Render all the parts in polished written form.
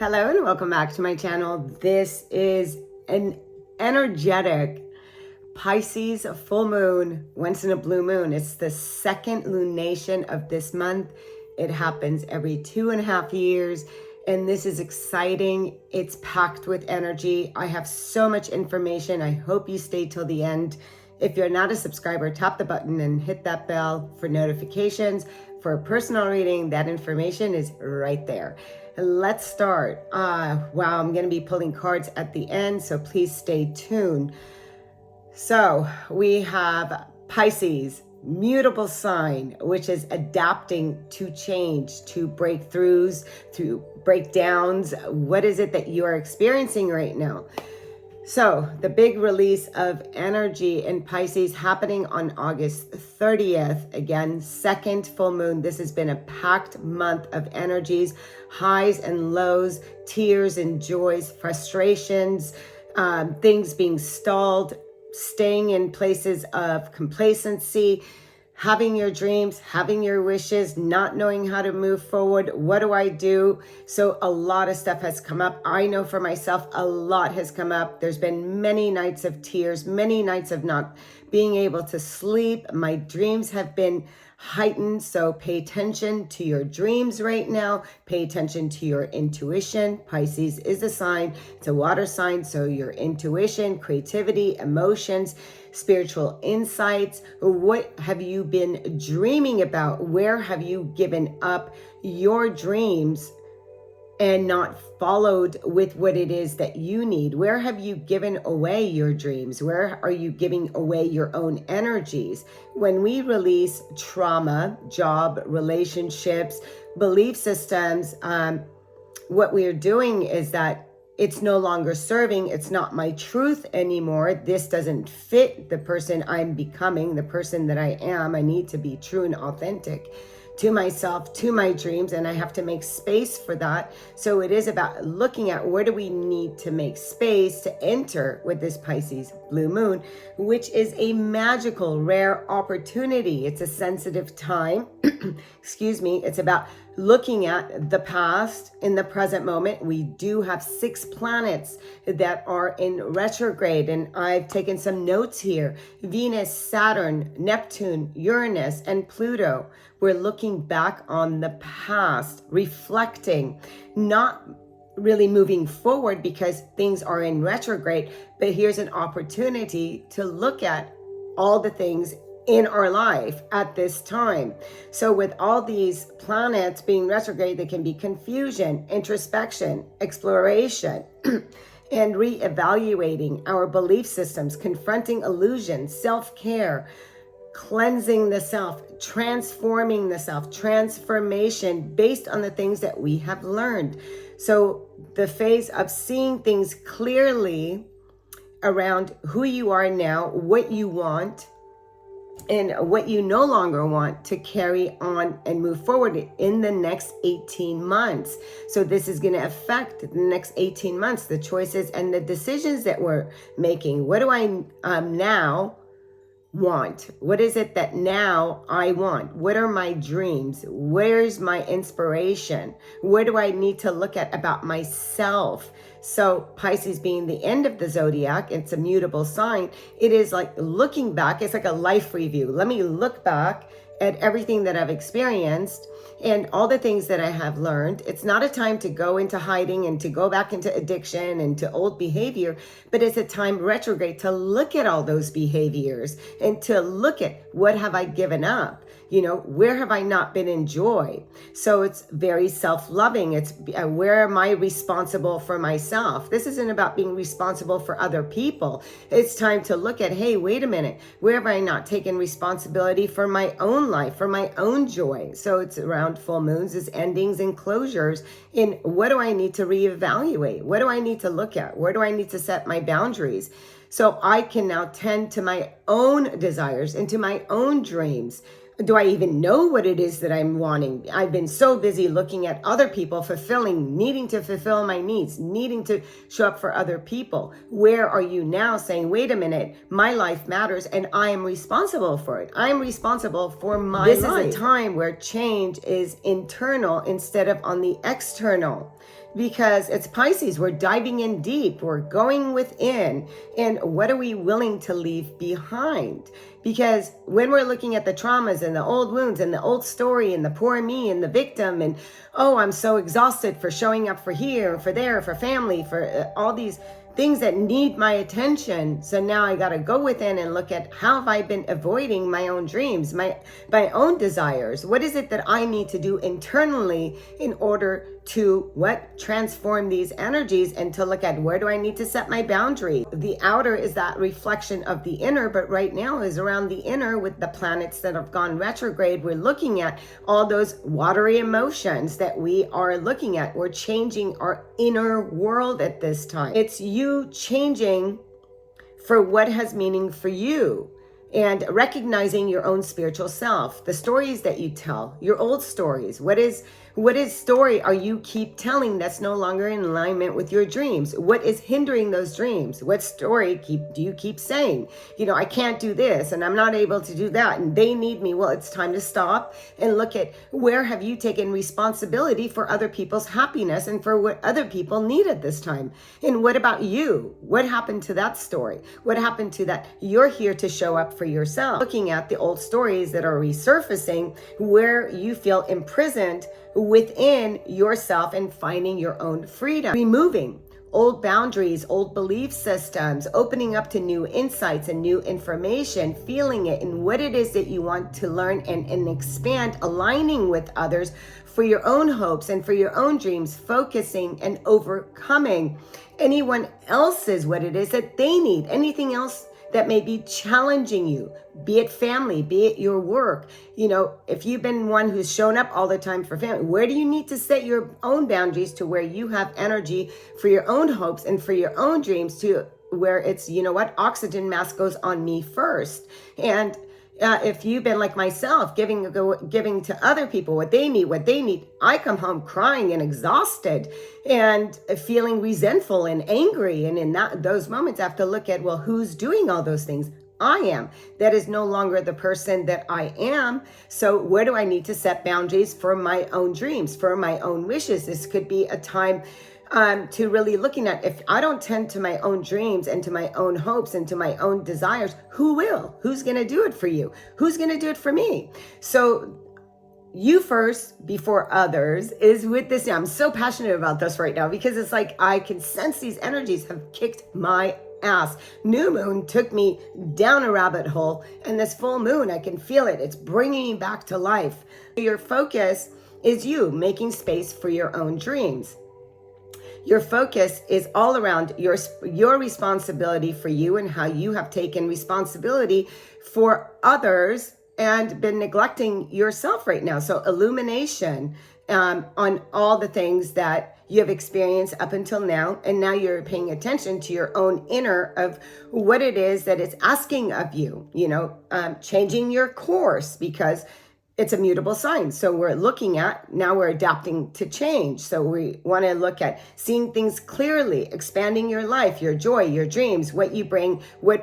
Hello and welcome back to my channel. This is an energetic Pisces full moon, once in a blue moon. It's the second lunation of this month. It happens every 2.5 years, and this is exciting. It's packed with energy. I have so much information. I hope you stay till the end. If you're not a subscriber, tap the button and hit that bell for notifications. For a personal reading, that information is right there. Let's start. Wow, I'm going to be pulling cards at the end, so please stay tuned. So we have Pisces, mutable sign, which is adapting to change, to breakthroughs, to breakdowns. What is it that you are experiencing right now? So the big release of energy in Pisces happening on August 30th. Again, second full moon. This has been a packed month of energies, highs and lows, tears and joys, frustrations, things being stalled, staying in places of complacency, having your dreams, having your wishes, not knowing how to move forward. What do I do? So a lot of stuff has come up. I know for myself, a lot has come up. There's been many nights of tears, many nights of not being able to sleep. My dreams have been heightened. So pay attention to your dreams right now. Pay attention to your intuition. Pisces is a sign. It's a water sign. So your intuition, creativity, emotions, spiritual insights. What have you been dreaming about? Where have you given up your dreams and not followed with what it is that you need? Where have you given away your dreams? Where are you giving away your own energies? When we release trauma, job, relationships, belief systems, what we are doing is that it's no longer serving. It's not my truth anymore. This doesn't fit the person I'm becoming, the person that I am. I need to be true and authentic to myself, to my dreams, and I have to make space for that. So it is about looking at where do we need to make space to enter with this Pisces blue moon, which is a magical, rare opportunity. It's a sensitive time. Excuse me. It's about looking at the past in the present moment. We do have 6 planets that are in retrograde, and I've taken some notes here. Venus, Saturn, Neptune, Uranus, and Pluto. We're looking back on the past, reflecting, not really moving forward because things are in retrograde, but here's an opportunity to look at all the things in our life at this time. So with all these planets being retrograde, there can be confusion, introspection, exploration, and reevaluating our belief systems, confronting illusions, self-care, cleansing the self, transforming the self, transformation based on the things that we have learned. So the phase of seeing things clearly around who you are now, what you want, and what you no longer want to carry on and move forward in the next 18 months. So this is going to affect the next 18 months, the choices and the decisions that we're making. What do I now want? What is it that now I want? What are my dreams? Where's my inspiration? Where do I need to look at about myself? So Pisces being the end of the zodiac, it's a mutable sign. It is like looking back. It's like a life review. Let me look back at everything that I've experienced and all the things that I have learned. It's not a time to go into hiding and to go back into addiction and to old behavior, but it's a time retrograde to look at all those behaviors and to look at what have I given up? Where have I not been in joy? So it's very self-loving. It's where am I responsible for myself? This isn't about being responsible for other people. It's time to look at, hey, wait a minute. Where have I not taken responsibility for my own life, for my own joy? So it's around full moons, it's endings and closures. In what do I need to reevaluate? What do I need to look at? Where do I need to set my boundaries? So I can now tend to my own desires and to my own dreams. Do I even know what it is that I'm wanting? I've been so busy looking at other people, needing to fulfill my needs, needing to show up for other people. Where are you now saying, wait a minute, my life matters and I am responsible for it. I am responsible for my life. This is a time where change is internal instead of on the external. Because it's Pisces, we're diving in deep, we're going within, and what are we willing to leave behind? Because when we're looking at the traumas and the old wounds and the old story and the poor me and the victim and, oh, I'm so exhausted for showing up for here, for there, for family, for all these things that need my attention. So now I got to go within and look at how have I been avoiding my own dreams, my own desires? What is it that I need to do internally in order to transform these energies, and to look at where do I need to set my boundary? The outer is that reflection of the inner, but right now is around the inner with the planets that have gone retrograde. We're looking at all those watery emotions that we are looking at. We're changing our inner world at this time. It's you changing for what has meaning for you, and recognizing your own spiritual self, the stories that you tell, your old stories. What is story are you keep telling that's no longer in alignment with your dreams? What is hindering those dreams? What story do you keep saying? I can't do this and I'm not able to do that and they need me. Well, it's time to stop and look at where have you taken responsibility for other people's happiness and for what other people need at this time. And what about you? What happened to that story? What happened to that? You're here to show up for yourself. Looking at the old stories that are resurfacing where you feel imprisoned within yourself and finding your own freedom. Removing old boundaries, old belief systems, opening up to new insights and new information, feeling it and what it is that you want to learn and expand, aligning with others for your own hopes and for your own dreams, focusing and overcoming anyone else's, what it is that they need, anything else that may be challenging you, be it family, be it your work. If you've been one who's shown up all the time for family, where do you need to set your own boundaries to where you have energy for your own hopes and for your own dreams, to where it's, oxygen mask goes on me first. And if you've been like myself, giving to other people what they need, I come home crying and exhausted and feeling resentful and angry. And in those moments, I have to look at, well, who's doing all those things? I am. That is no longer the person that I am. So where do I need to set boundaries for my own dreams, for my own wishes? This could be a time to really looking at, if I don't tend to my own dreams and to my own hopes and to my own desires, who will? Who's going to do it for you? Who's going to do it for me? So you first before others is with this. I'm so passionate about this right now because it's like I can sense these energies have kicked my ass. New moon took me down a rabbit hole, and this full moon, I can feel it. It's bringing me back to life. Your focus is you making space for your own dreams. Your focus is all around your responsibility for you and how you have taken responsibility for others and been neglecting yourself right now. So illumination on all the things that you have experienced up until now. And now you're paying attention to your own inner of what it is that it's asking of you, changing your course because it's a mutable sign. So we're looking at, now we're adapting to change. So we want to look at seeing things clearly, expanding your life, your joy, your dreams, what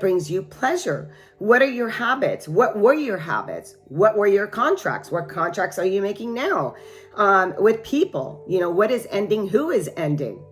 brings you pleasure. What are your habits? What were your habits? What were your contracts? What contracts are you making now with people? What is ending? Who is ending?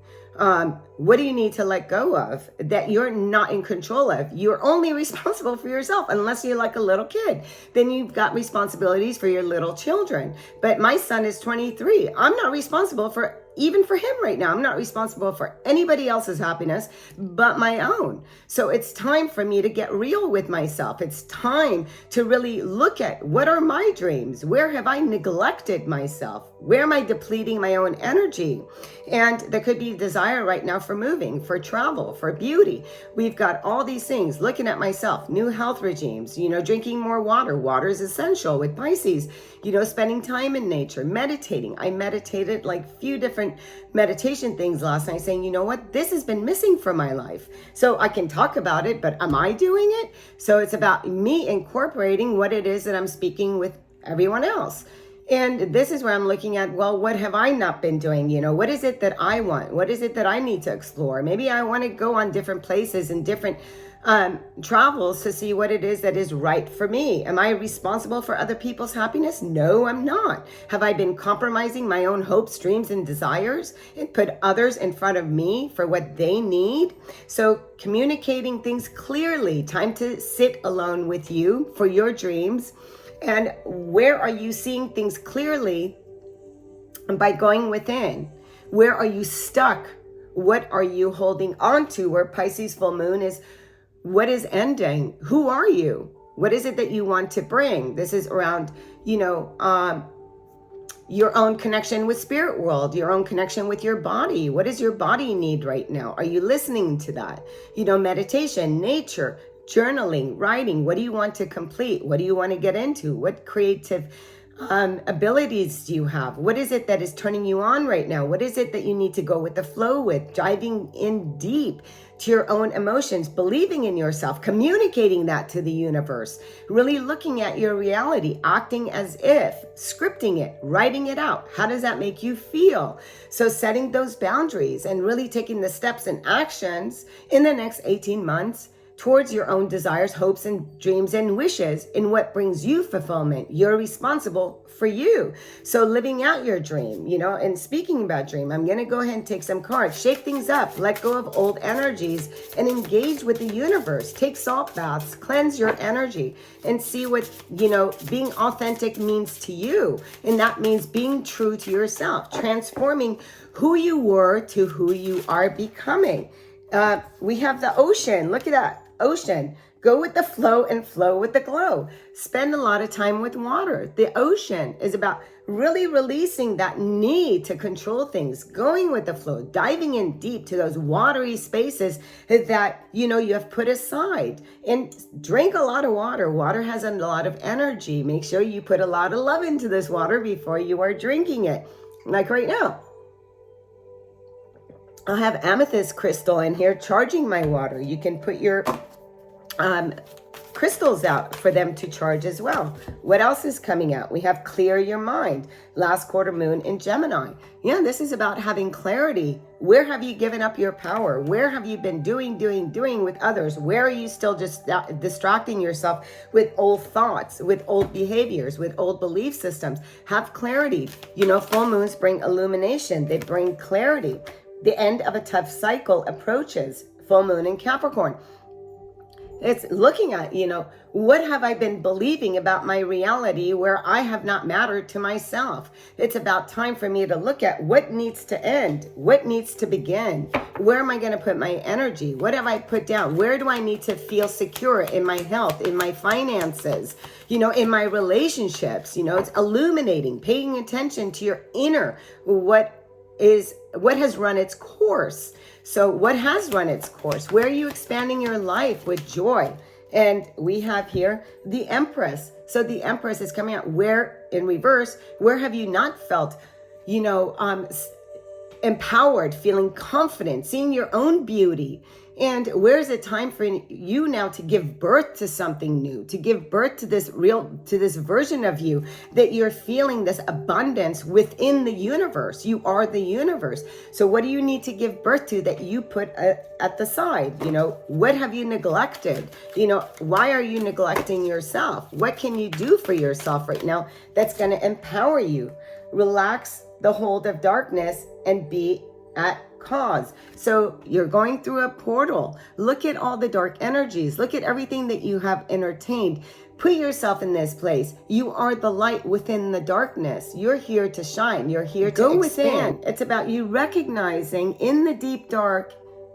What do you need to let go of that you're not in control of? You're only responsible for yourself, unless you're like a little kid. Then you've got responsibilities for your little children. But my son is 23. I'm not responsible even for him right now. I'm not responsible for anybody else's happiness but my own. So it's time for me to get real with myself. It's time to really look at, what are my dreams? Where have I neglected myself? Where am I depleting my own energy? And there could be desire right now for moving, for travel, for beauty. We've got all these things. Looking at myself, new health regimes, drinking more water. Water is essential with Pisces. Spending time in nature, meditating. I meditated like a few different meditation things last night, saying, this has been missing from my life. So I can talk about it, but am I doing it? So it's about me incorporating what it is that I'm speaking with everyone else. And this is where I'm looking at, well, what have I not been doing? What is it that I want? What is it that I need to explore? Maybe I want to go on different places and different travels to see what it is that is right for me. Am I responsible for other people's happiness? No, I'm not. Have I been compromising my own hopes, dreams, and desires and put others in front of me for what they need? So communicating things clearly, time to sit alone with you for your dreams. And where are you seeing things clearly? By going within. Where are you stuck? What are you holding on to? Where Pisces full moon is, what is ending? Who are you? What is it that you want to bring? This is around, your own connection with spirit world, your own connection with your body. What does your body need right now? Are you listening to that? Meditation, nature, journaling, writing. What do you want to complete? What do you want to get into? What creative abilities do you have? What is it that is turning you on right now? What is it that you need to go with the flow with? Diving in deep to your own emotions, believing in yourself, communicating that to the universe, really looking at your reality, acting as if, scripting it, writing it out. How does that make you feel? So setting those boundaries and really taking the steps and actions in the next 18 months towards your own desires, hopes, and dreams and wishes in what brings you fulfillment. You're responsible for you. So living out your dream, and speaking about dream, I'm going to go ahead and take some cards, shake things up, let go of old energies and engage with the universe. Take salt baths, cleanse your energy and see what, being authentic means to you. And that means being true to yourself, transforming who you were to who you are becoming. We have the ocean. Look at that. Ocean. Go with the flow and flow with the glow. Spend a lot of time with water. The ocean is about really releasing that need to control things, going with the flow, diving in deep to those watery spaces that, you have put aside. And drink a lot of water. Water has a lot of energy. Make sure you put a lot of love into this water before you are drinking it. Like right now. I have amethyst crystal in here charging my water. You can put your crystals out for them to charge as well. What else is coming out? We have clear your mind. Last quarter moon in Gemini. This is about having clarity. Where have you given up your power? Where have you been doing with others? Where are you still just distracting yourself with old thoughts, with old behaviors, with old belief systems? Have clarity. Full moons bring illumination. They bring clarity. The end of a tough cycle approaches. Full moon in Capricorn. It's looking at, what have I been believing about my reality where I have not mattered to myself? It's about time for me to look at what needs to end, what needs to begin. Where am I going to put my energy? What have I put down? Where do I need to feel secure in my health, in my finances, in my relationships? It's illuminating, paying attention to your inner, what has run its course. So what has run its course? Where are you expanding your life with joy? And we have here the Empress. So the Empress is coming out. Where, in reverse, where have you not felt, empowered, feeling confident, seeing your own beauty? And where is it time for you now to give birth to something new, to give birth to this version of you that you're feeling this abundance within the universe? You are the universe. So what do you need to give birth to that you put at the side? What have you neglected? Why are you neglecting yourself? What can you do for yourself right now that's going to empower you? Relax the hold of darkness and be at cause. So you're going through a portal. Look at all the dark energies. Look at everything that you have entertained. Put yourself in this place. You are the light within the darkness. You're here to shine. You're here to expand. It's about you recognizing in the deep dark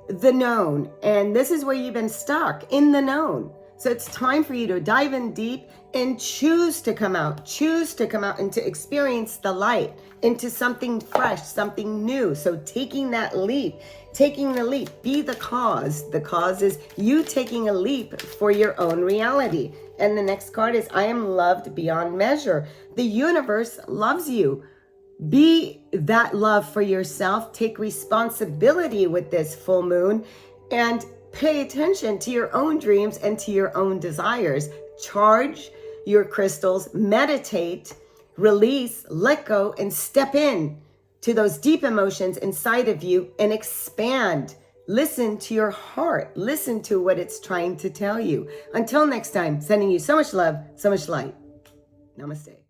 the known. And this is where you've been stuck, in the known. So it's time for you to dive in deep and choose to come out and to experience the light into something fresh, something new. So taking the leap, be the cause. The cause is you taking a leap for your own reality. And the next card is I am loved beyond measure. The universe loves you. Be that love for yourself. Take responsibility with this full moon and pay attention to your own dreams and to your own desires. Charge your crystals, meditate, release, let go, and step in to those deep emotions inside of you and expand. Listen to your heart. Listen to what it's trying to tell you. Until next time, sending you so much love, so much light. Namaste.